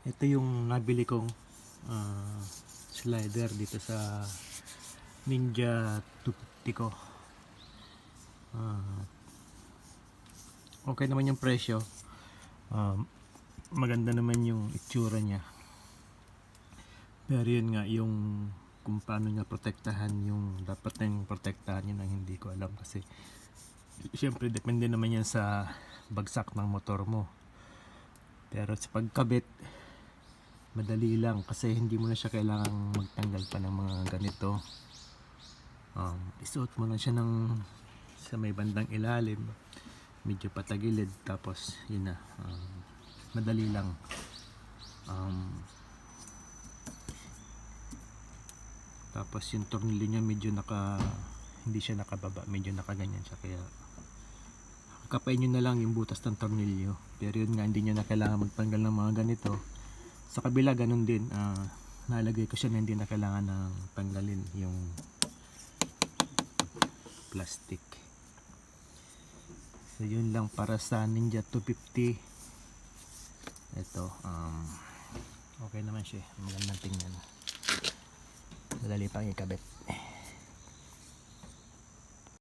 Ito yung nabili kong slider dito sa Ninja 250 ko. Okay naman yung presyo. Maganda naman yung itsura niya. Pero yun nga, yung kung paano niya protektahan yung dapat nang protektahan, yun ang hindi ko alam. Kasi syempre depende naman yan sa bagsak ng motor mo. Pero sa pagkabit, madali lang kasi hindi mo na siya kailangang magtanggal pa ng mga ganito. Isuot mo lang siya ng sa may bandang ilalim, medyo patagilid, tapos yun na. Madali lang. Tapos yung tornilyo niya medyo hindi siya nakababa, medyo nakaganyan siya, kaya kapain nyo na lang yung butas ng tornilyo. Pero yun nga, hindi nyo na kailangan magtanggal ng mga ganito. Sa kabila ganun din, nalagay ko siya na hindi na kailangan ng tanggalin yung plastic. So yun lang para sa Ninja 250. Ito, okay naman siya, magandang tingnan, madali pang ikabit.